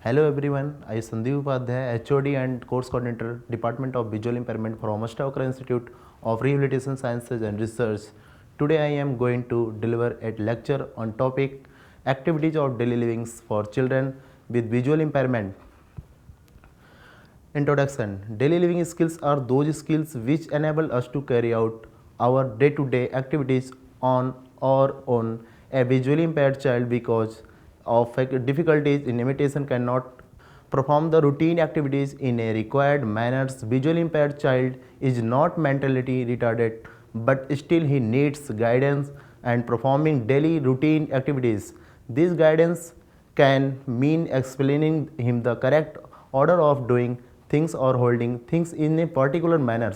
Hello everyone, I am Sandeep Upadhyay, HOD and Course Coordinator, Department of Visual Impairment from Ashtaker Institute of Rehabilitation Sciences and Research. Today I am going to deliver a lecture on topic activities of daily living for children with visual impairment. Introduction. Daily living skills are those skills which enable us to carry out our day-to-day activities on or on a visually impaired child because of difficulties in imitation cannot perform the routine activities in a required manner. Visually impaired child is not mentally retarded, but still he needs guidance and performing daily routine activities. This guidance can mean explaining him the correct order of doing things or holding things in a particular manner.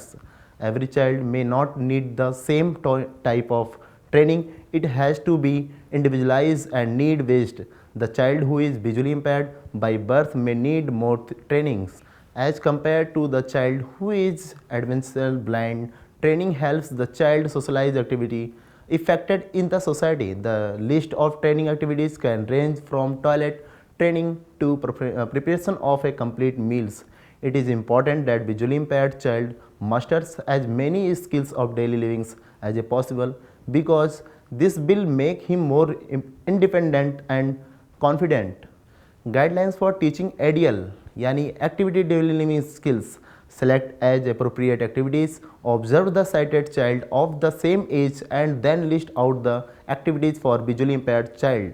Every child may not need the same type of training. It has to be individualized and need based. The child who is visually impaired by birth may need more trainings as compared to the child who is advanced blind. Training helps the child socialize activity affected in the society. The list of training activities can range from toilet training to preparation of a complete meals. It is important that visually impaired child masters as many skills of daily living as possible because this will make him more independent and confident. Guidelines for teaching ADL यानी activity daily living skills. Select as appropriate activities, observe the sighted child of the same age and then list out the activities for visually impaired child.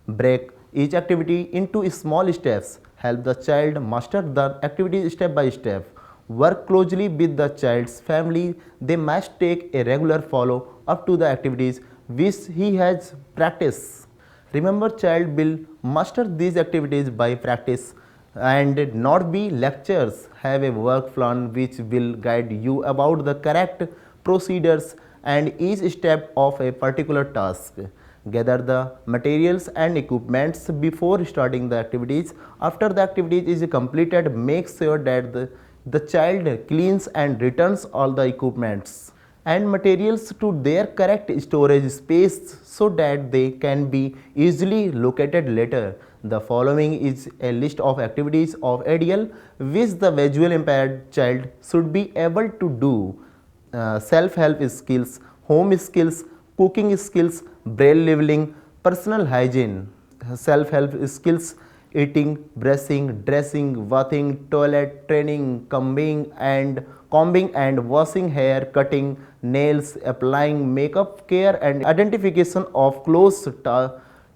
Break each activity into small steps. Help the child master the activities step by step. Work closely with the child's family. They must take a regular follow up to the activities which he has practiced. Remember, child will master these activities by practice and not be lectures. Have a work plan which will guide you about the correct procedures and each step of a particular task. Gather the materials and equipments before starting the activities. After the activity is completed, make sure that the child cleans and returns all the equipments and materials to their correct storage space so that they can be easily located later. The following is a list of activities of ADL which the visually impaired child should be able to do. Self-help skills, home skills, cooking skills, braille leveling, personal hygiene. Self-help skills: eating, brushing, dressing, bathing, toilet, training, combing and washing hair, cutting nails, applying makeup, care and identification of clothes,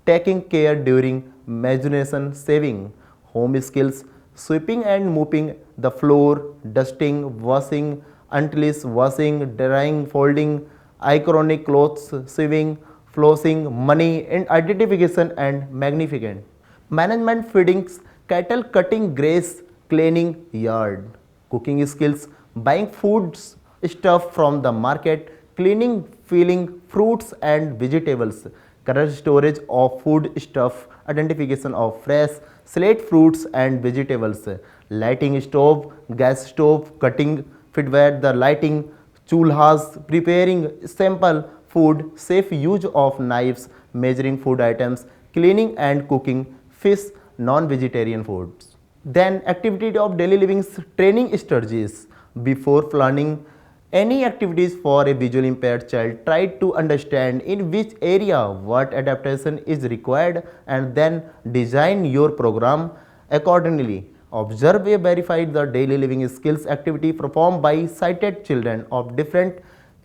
taking care during menstruation, saving. Home skills: sweeping and mopping the floor, dusting, washing, untils, washing, drying, folding, iconic clothes, sewing, flossing, money and identification and magnificent. Management: feedings, cattle, cutting grass, cleaning yard. Cooking skills: buying foods stuff from the market, cleaning, peeling fruits and vegetables, correct storage of food stuff, identification of fresh, select fruits and vegetables, lighting stove, gas stove, cutting footwear, the lighting, chulhas, preparing sample food, safe use of knives, measuring food items, cleaning and cooking fish, non-vegetarian foods. Then activity of daily living training strategies. Before planning any activities for a visually impaired child, try to understand in which area what adaptation is required and then design your program accordingly. Observe and verify the daily living skills activity performed by sighted children of different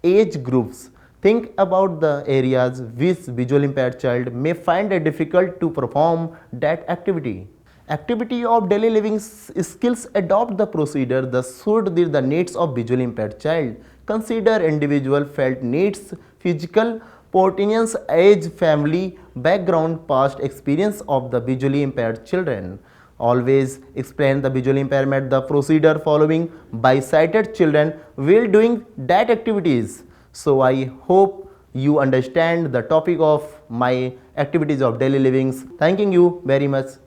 age groups. Think about the areas which visually impaired child may find it difficult to perform that activity. Activity of daily living skills: adopt the procedure that suit the needs of visually impaired child. Consider individual felt needs, physical pertinence, age, family background, past experience of the visually impaired children. Always explain the visual impairment, the procedure following by sighted children while doing that activities. So I hope you understand the topic of my activities of daily living. Thanking you very much.